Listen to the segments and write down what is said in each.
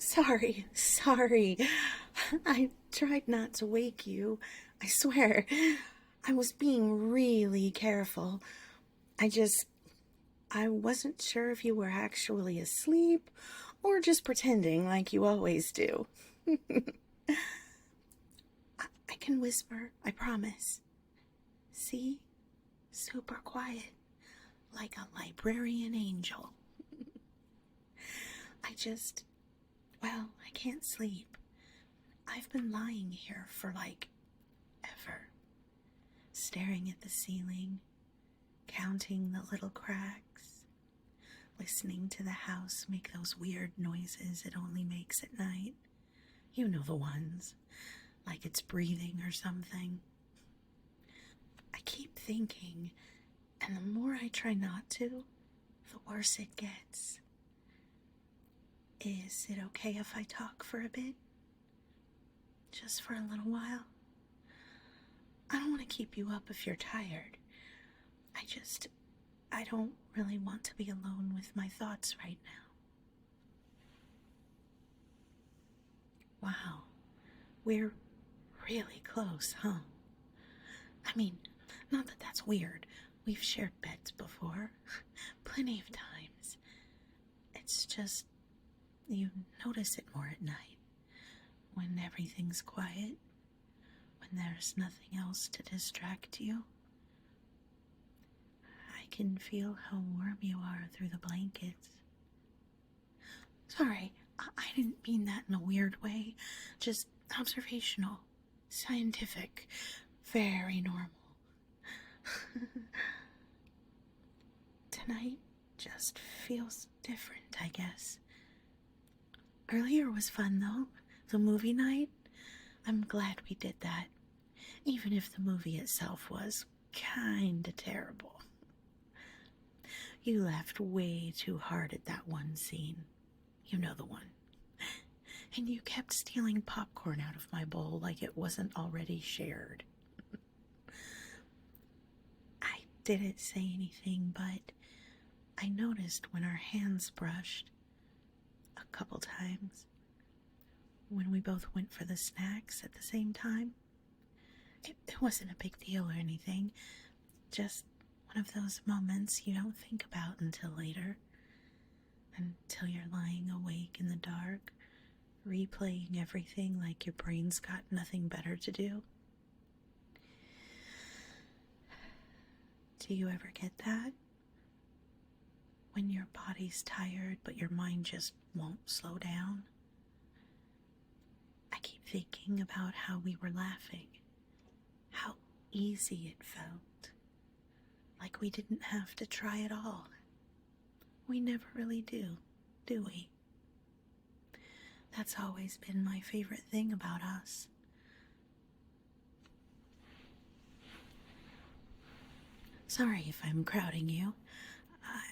Sorry. I tried not to wake you. I swear. I was being really careful. I just. I wasn't sure if you were actually asleep or just pretending like you always do. I can whisper, I promise. See? Super quiet, like a librarian angel. I just. Well, I can't sleep. I've been lying here for ever, staring at the ceiling, counting the little cracks, listening to the house make those weird noises it only makes at night. You know the ones, like it's breathing or something. I keep thinking, and the more I try not to, the worse it gets. Is it okay if I talk for a bit? Just for a little while? I don't want to keep you up if you're tired. I don't really want to be alone with my thoughts right now. Wow, we're really close, huh? I mean, not that that's weird. We've shared beds before, plenty of times. It's just, you notice it more at night, when everything's quiet, when there's nothing else to distract you. I can feel how warm you are through the blankets. Sorry, I didn't mean that in a weird way. Just observational, scientific, very normal. Tonight just feels different, I guess. Earlier was fun, though. The movie night. I'm glad we did that, even if the movie itself was kinda terrible. You laughed way too hard at that one scene. You know the one. And you kept stealing popcorn out of my bowl like it wasn't already shared. I didn't say anything, but I noticed when our hands brushed a couple times when we both went for the snacks at the same time. It wasn't a big deal or anything, just one of those moments you don't think about until later, until you're lying awake in the dark, replaying everything like your brain's got nothing better to do. Do you ever get that? When your body's tired but your mind just won't slow down? I keep thinking about how we were laughing, how easy it felt, like we didn't have to try at all. We never really do we? That's always been my favorite thing about us. Sorry if I'm crowding you.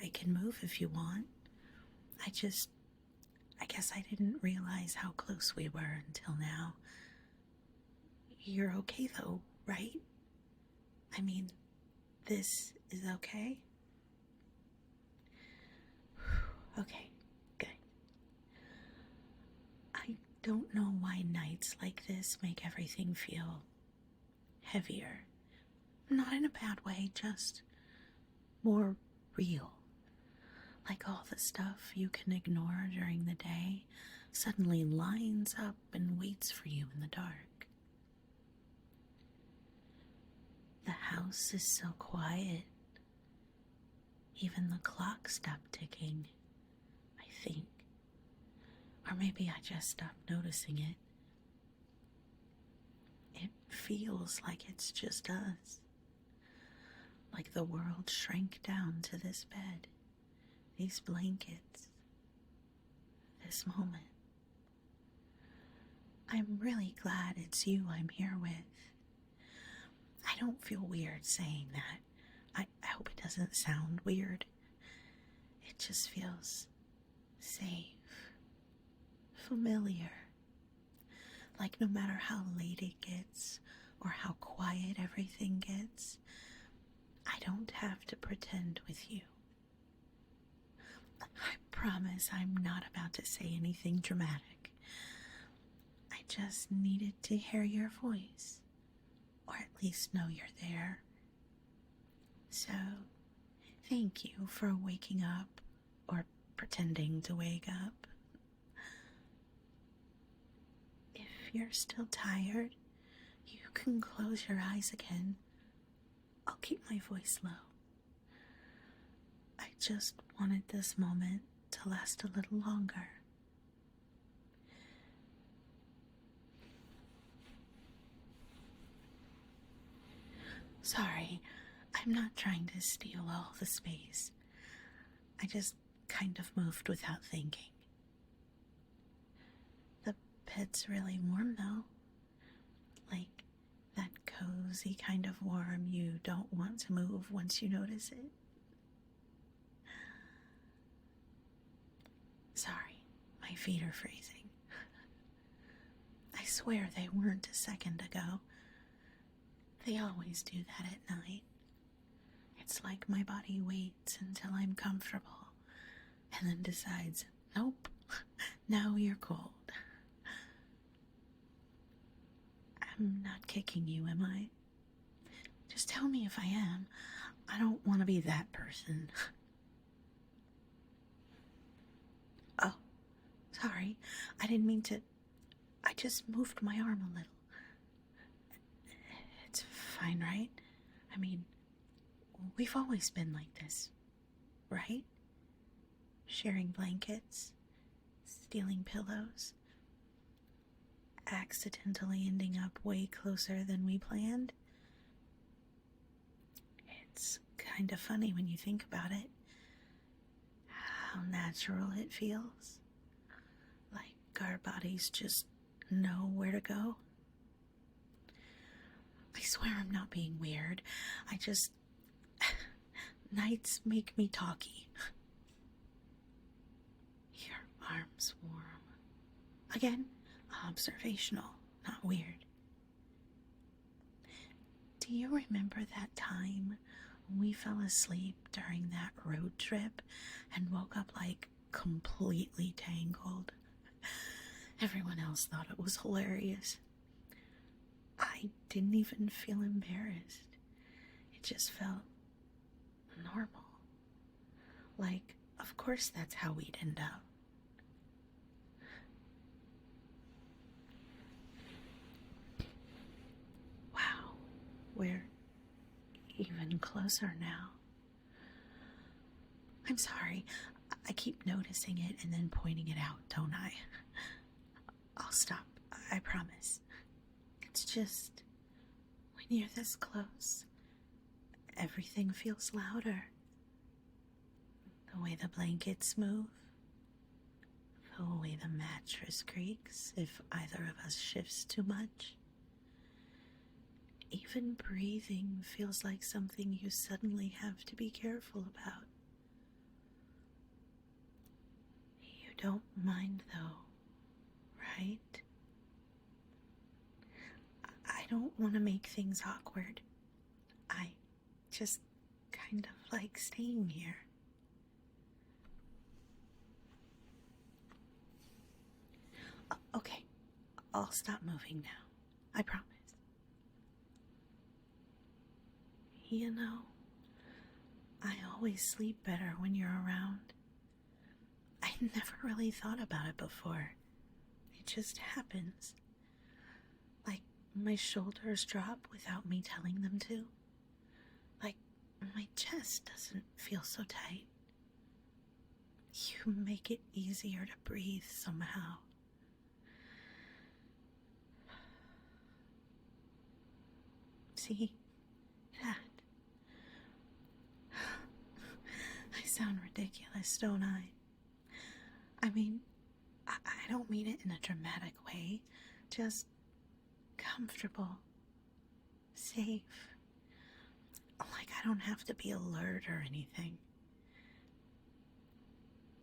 I can move if you want. I guess I didn't realize how close we were until now. You're okay though, right? I mean, this is okay? Okay, good. I don't know why nights like this make everything feel heavier. Not in a bad way, just more real. Like all the stuff you can ignore during the day suddenly lines up and waits for you in the dark. The house is so quiet. Even the clock stopped ticking, I think. Or maybe I just stopped noticing it. It feels like it's just us. Like the world shrank down to this bed, these blankets, this moment. I'm really glad it's you I'm here with. I don't feel weird saying that. I hope it doesn't sound weird. It just feels safe, familiar. Like no matter how late it gets or how quiet everything gets, I don't have to pretend with you. I promise I'm not about to say anything dramatic. just needed to hear your voice, or at least know you're there. So, thank you for waking up, or pretending to wake up. If you're still tired, you can close your eyes again. I'll keep my voice low. I just wanted this moment to last a little longer. Sorry, I'm not trying to steal all the space. I just kind of moved without thinking. The bed's really warm though. Like that cozy kind of warm you don't want to move once you notice it. Sorry, my feet are freezing. I swear they weren't a second ago. They always do that at night. It's like my body waits until I'm comfortable and then decides, nope, now you're cold. I'm not kicking you, am I? Just tell me if I am. I don't want to be that person. Oh, sorry. I didn't mean to. I just moved my arm a little. It's fine, right? I mean, we've always been like this, right? Sharing blankets, stealing pillows, accidentally ending up way closer than we planned. It's kind of funny when you think about it, how natural it feels. Like our bodies just know where to go. I swear I'm not being weird. Nights make me talky. Your arm's warm. Again, observational, not weird. Do you remember that time we fell asleep during that road trip and woke up like completely tangled? Everyone else thought it was hilarious. I didn't even feel embarrassed. It just felt normal. Like, of course that's how we'd end up. Wow, we're even closer now. I'm sorry, I keep noticing it and then pointing it out, don't I? I'll stop, I promise. It's just, when you're this close, everything feels louder. The way the blankets move, the way the mattress creaks if either of us shifts too much. Even breathing feels like something you suddenly have to be careful about. You don't mind though, right? I don't want to make things awkward. I just kind of like staying here. Okay, I'll stop moving now. I promise. You know, I always sleep better when you're around. I never really thought about it before. It just happens. Like my shoulders drop without me telling them to. Like my chest doesn't feel so tight. You make it easier to breathe somehow. See? That. I sound ridiculous, don't I? I mean, I don't mean it in a dramatic way. Just comfortable. Safe. Like I don't have to be alert or anything.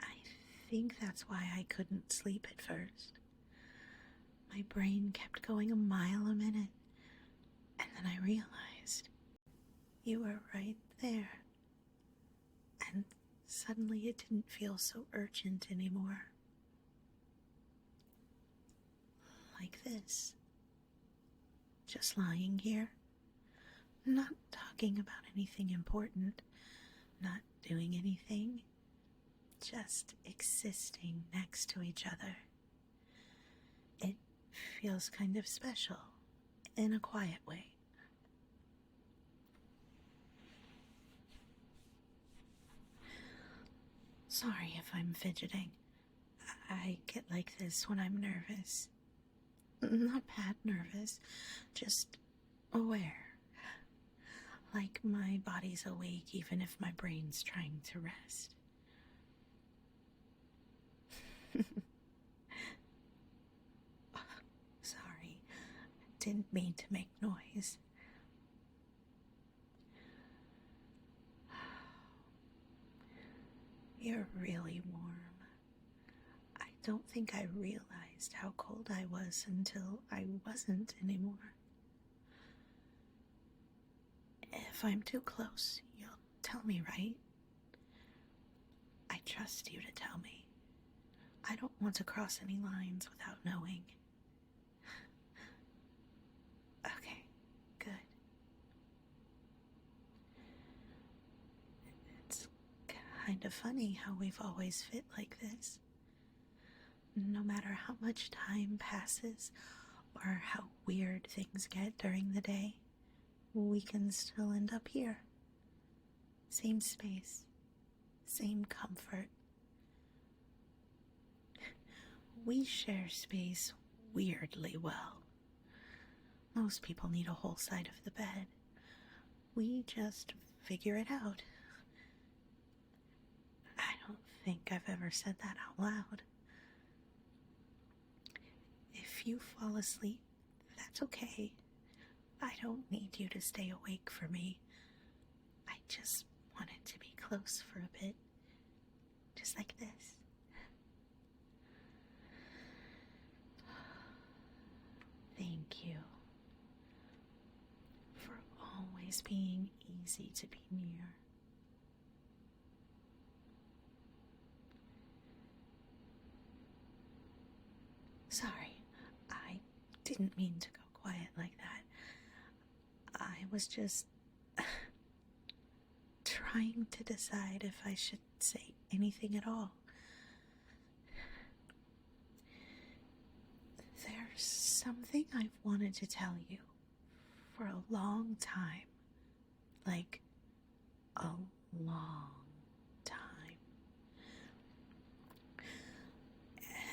I think that's why I couldn't sleep at first. My brain kept going a mile a minute. And then I realized you were right there. And suddenly it didn't feel so urgent anymore. like this. Just lying here, not talking about anything important, not doing anything, just existing next to each other. It feels kind of special, in a quiet way. Sorry if I'm fidgeting. I get like this when I'm nervous. Not bad nervous, just aware. Like my body's awake even if my brain's trying to rest. Sorry, didn't mean to make noise. You're really warm. I don't think I realized how cold I was until I wasn't anymore. If I'm too close, you'll tell me, right? I trust you to tell me. I don't want to cross any lines without knowing. Okay, good. It's kind of funny how we've always fit like this. No matter how much time passes or how weird things get during the day, we can still end up here. Same space, same comfort. We share space weirdly well. Most people need a whole side of the bed. We just figure it out. I don't think I've ever said that out loud. If you fall asleep, that's okay. I don't need you to stay awake for me. I just wanted to be close for a bit. Just like this. Thank you for always being easy to be near. Sorry, I didn't mean to go quiet like that. I was just trying to decide if I should say anything at all. There's something I've wanted to tell you for a long time. Like, a long time.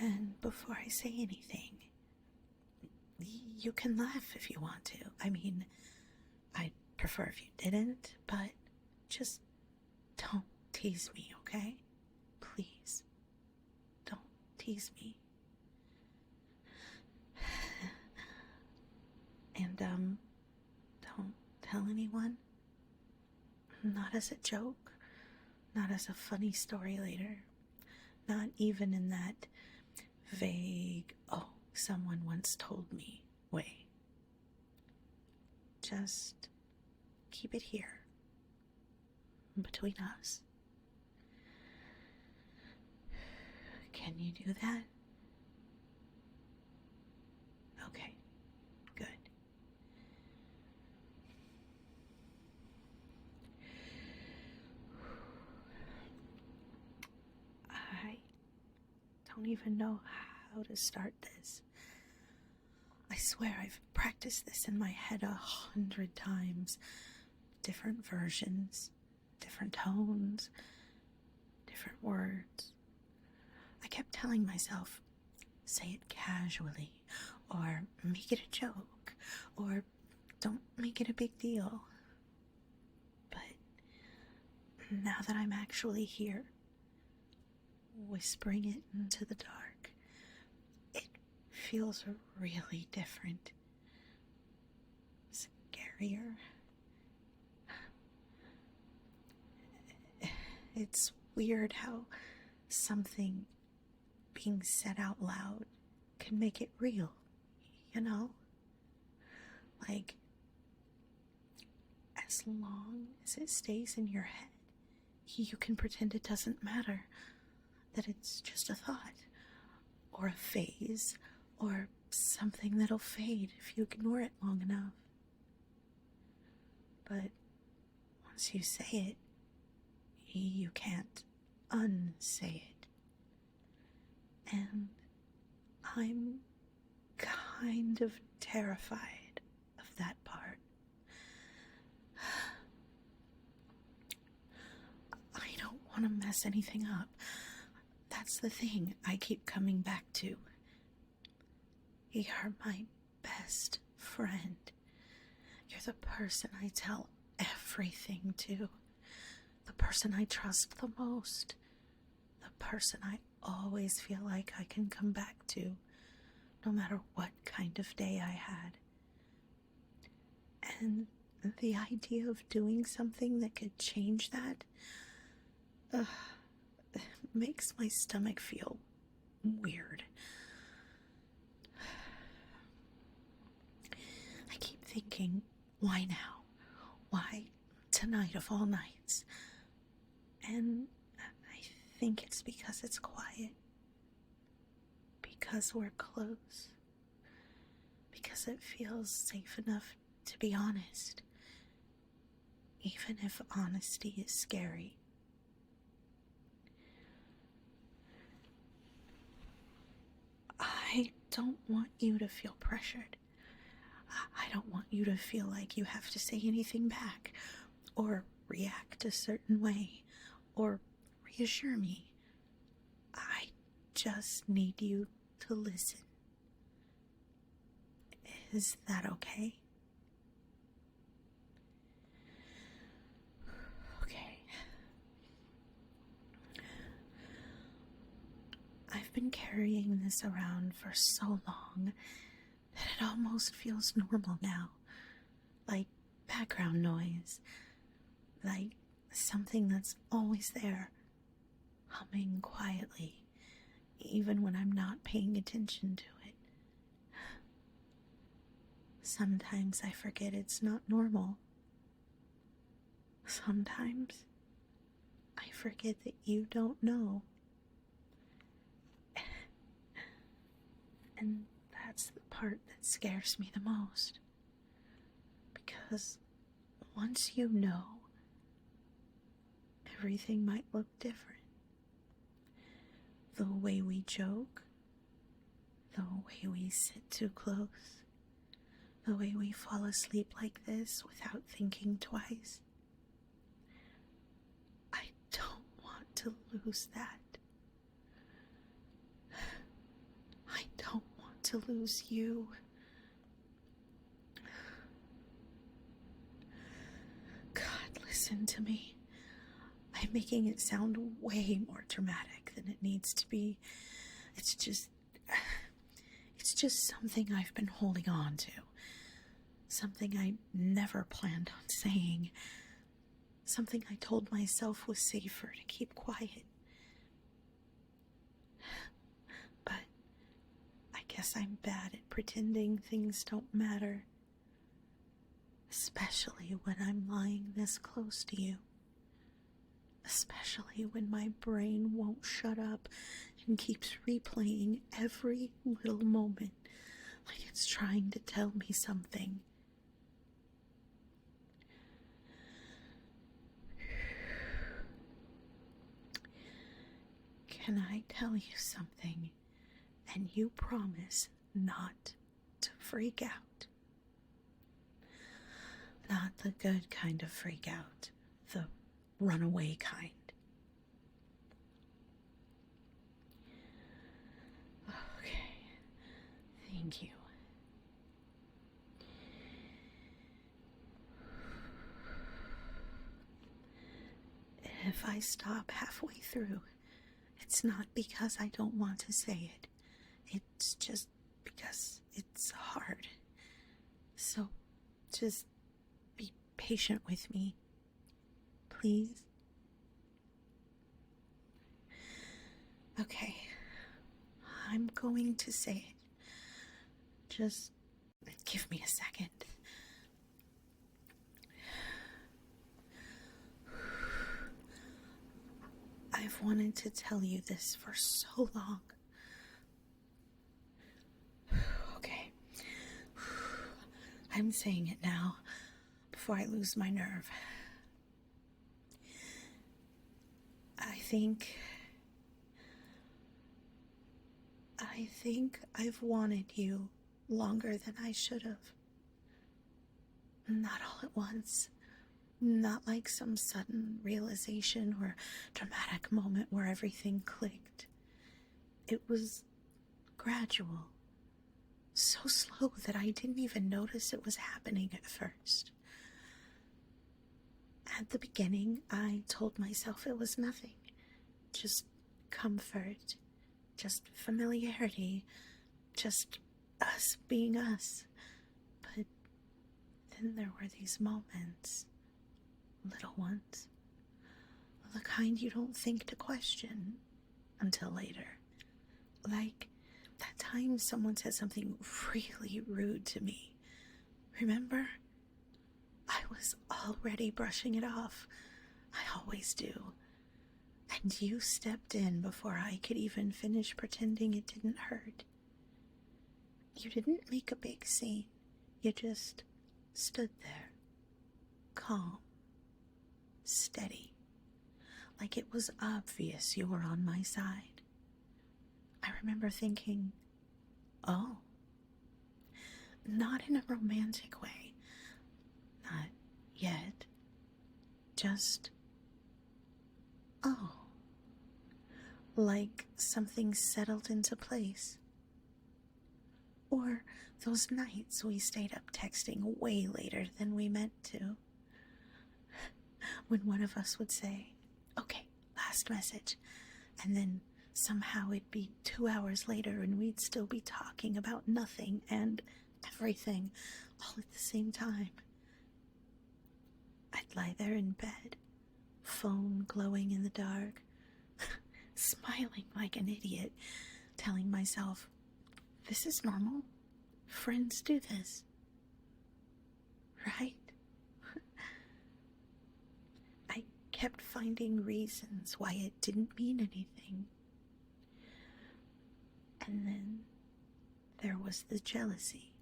And before I say anything, you can laugh if you want to. I mean, I'd prefer if you didn't, but just don't tease me, okay? Please, don't tease me. And, don't tell anyone. Not as a joke, not as a funny story later, not even in that vague, oh, someone once told me way. Just keep it here, between us. Can you do that? Okay, good. I don't even know how to start this. I swear I've practiced this in my head 100 times. Different versions, different tones, different words. I kept telling myself, say it casually, or make it a joke, or don't make it a big deal. But now that I'm actually here, whispering it into the dark, it feels really different. Scarier. It's weird how something being said out loud can make it real, you know? Like, as long as it stays in your head, you can pretend it doesn't matter, that it's just a thought, or a phase, or something that'll fade if you ignore it long enough. But once you say it, you can't unsay it. And I'm kind of terrified of that part. I don't want to mess anything up. That's the thing I keep coming back to. You're my best friend. You're the person I tell everything to. The person I trust the most. The person I always feel like I can come back to, no matter what kind of day I had. And the idea of doing something that could change that makes my stomach feel weird. I keep thinking, why now? Why tonight of all nights? And I think it's because it's quiet. Because we're close. Because it feels safe enough to be honest. Even if honesty is scary. I don't want you to feel pressured. I don't want you to feel like you have to say anything back, or react a certain way, or reassure me. I just need you to listen. Is that okay? Okay. I've been carrying this around for so long that it almost feels normal now. Like background noise. Like something that's always there, humming quietly, even when I'm not paying attention to it. Sometimes I forget it's not normal. Sometimes I forget that you don't know. And that's the part that scares me the most. Because once you know, everything might look different. The way we joke, the way we sit too close, the way we fall asleep like this without thinking twice. I don't want to lose that. I don't want to lose you. God, listen to me. I'm making it sound way more dramatic than it needs to be. It's just something I've been holding on to. Something I never planned on saying. Something I told myself was safer to keep quiet. But I guess I'm bad at pretending things don't matter. Especially when I'm lying this close to you. Especially when my brain won't shut up and keeps replaying every little moment like it's trying to tell me something. Can I tell you something, and you promise not to freak out? Not the good kind of freak out, the runaway kind. Okay, thank you. If I stop halfway through, it's not because I don't want to say it. It's just because it's hard. So, just be patient with me. Please? Okay. I'm going to say it. Just give me a second. I've wanted to tell you this for so long. Okay. I'm saying it now, before I lose my nerve. I think I've wanted you longer than I should have. Not all at once. Not like some sudden realization or dramatic moment where everything clicked. It was gradual. So slow that I didn't even notice it was happening at first. At the beginning, I told myself it was nothing. Just comfort. Just familiarity. Just us being us. But then there were these moments. Little ones. The kind you don't think to question until later. Like that time someone said something really rude to me. Remember? I was already brushing it off. I always do. And you stepped in before I could even finish pretending it didn't hurt. You didn't make a big scene. You just stood there. Calm. Steady. Like it was obvious you were on my side. I remember thinking, oh. Not in a romantic way. Not yet. Just, oh. Like something settled into place. Or those nights we stayed up texting way later than we meant to. When one of us would say, okay, last message, and then somehow it'd be 2 hours later and we'd still be talking about nothing and everything all at the same time. I'd lie there in bed, phone glowing in the dark, smiling like an idiot, telling myself, this is normal. Friends do this. Right? I kept finding reasons why it didn't mean anything. And then there was the jealousy.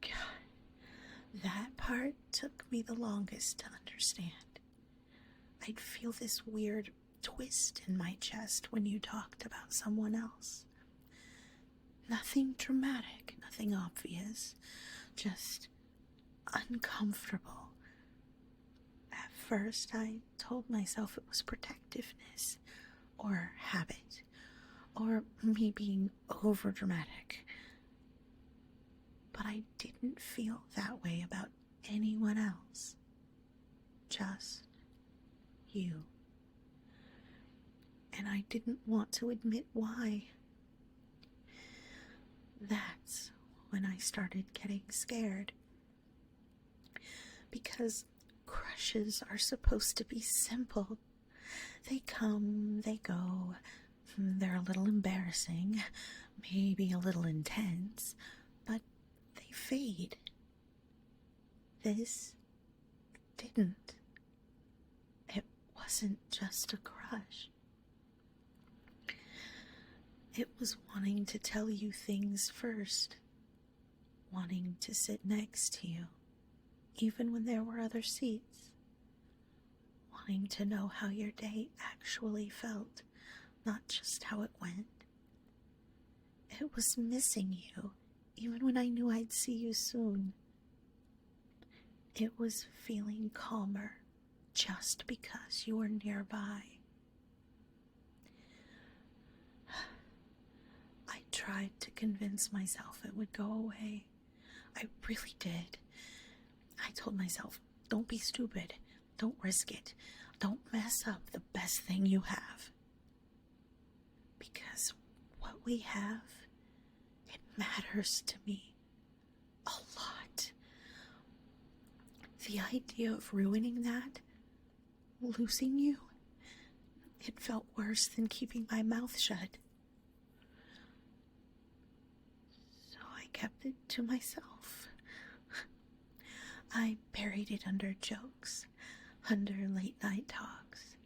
God, that part took me the longest to understand. I'd feel this weird twist in my chest when you talked about someone else. Nothing dramatic, nothing obvious, just uncomfortable. At first, I told myself it was protectiveness, or habit, or me being overdramatic. But I didn't feel that way about anyone else. Just you. And I didn't want to admit why. That's when I started getting scared. Because crushes are supposed to be simple. They come, they go. They're a little embarrassing, maybe a little intense, but they fade. This didn't. It wasn't just a crush. It was wanting to tell you things first, wanting to sit next to you, even when there were other seats, wanting to know how your day actually felt, not just how it went. It was missing you, even when I knew I'd see you soon. It was feeling calmer just because you were nearby. I tried to convince myself it would go away. I really did. I told myself, don't be stupid. Don't risk it. Don't mess up the best thing you have. Because what we have, it matters to me a lot. The idea of ruining that, losing you, it felt worse than keeping my mouth shut. So I kept it to myself. I buried it under jokes, under late night talks,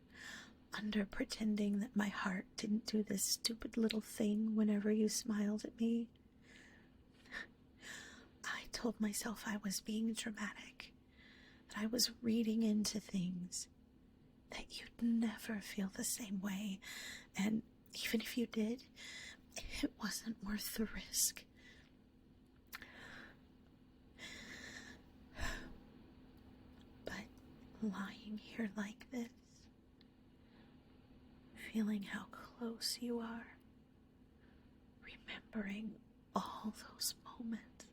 under pretending that my heart didn't do this stupid little thing whenever you smiled at me. I told myself I was being dramatic, that I was reading into things, that you'd never feel the same way, and even if you did, it wasn't worth the risk. But lying here like this, feeling how close you are, remembering all those moments,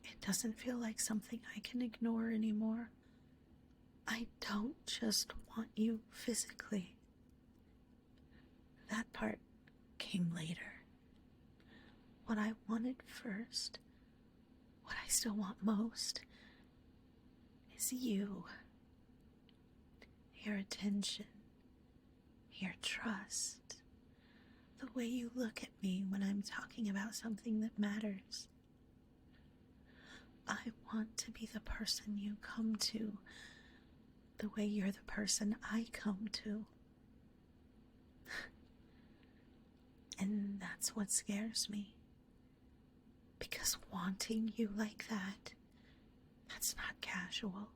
it doesn't feel like something I can ignore anymore. I don't just want you physically. That part came later. What I wanted first, what I still want most, is you. Your attention, your trust, the way you look at me when I'm talking about something that matters. I want to be the person you come to, the way you're the person I come to. And that's what scares me. Because wanting you like that, that's not casual.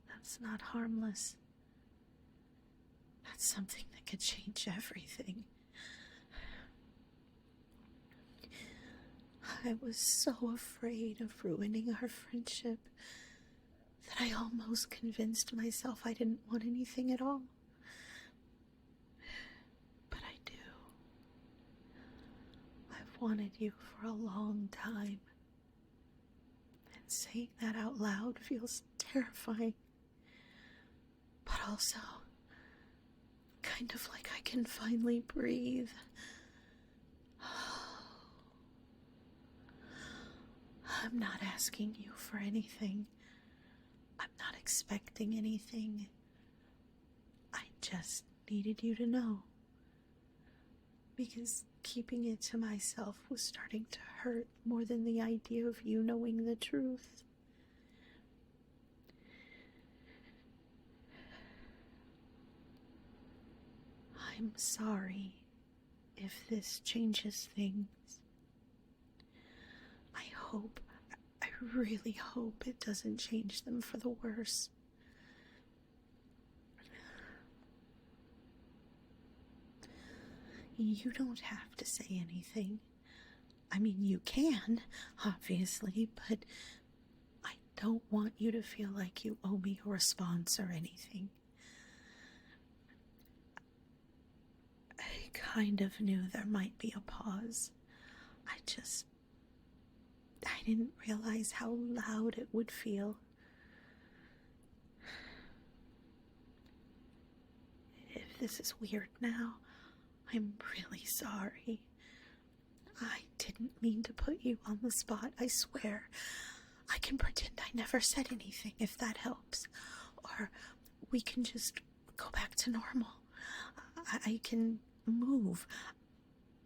That's not harmless. That's something that could change everything. I was so afraid of ruining our friendship that I almost convinced myself I didn't want anything at all. But I do. I've wanted you for a long time. And saying that out loud feels terrifying. But also kind of like I can finally breathe. I'm not asking you for anything. I'm not expecting anything. I just needed you to know. Because keeping it to myself was starting to hurt more than the idea of you knowing the truth. I'm sorry if this changes things. I really hope it doesn't change them for the worse. You don't have to say anything. I mean, you can, obviously, but I don't want you to feel like you owe me a response or anything. I kind of knew there might be a pause. I didn't realize how loud it would feel. If this is weird now, I'm really sorry. I didn't mean to put you on the spot, I swear. I can pretend I never said anything if that helps. Or we can just go back to normal. I can move.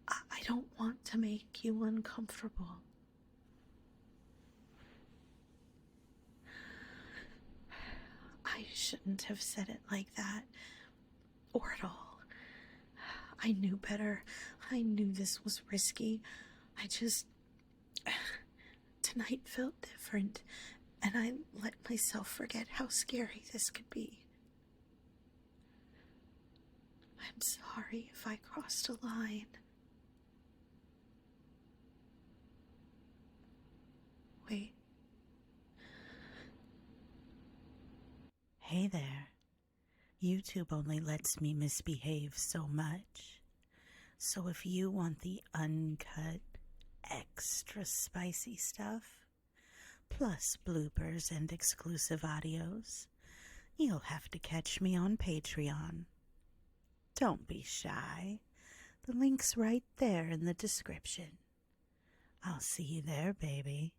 I don't want to make you uncomfortable. I shouldn't have said it like that. Or at all. I knew better. I knew this was risky. Tonight felt different, and I let myself forget how scary this could be. I'm sorry if I crossed a line. Wait. Hey there. YouTube only lets me misbehave so much. So if you want the uncut, extra spicy stuff, plus bloopers and exclusive audios, you'll have to catch me on Patreon. Don't be shy. The link's right there in the description. I'll see you there, baby.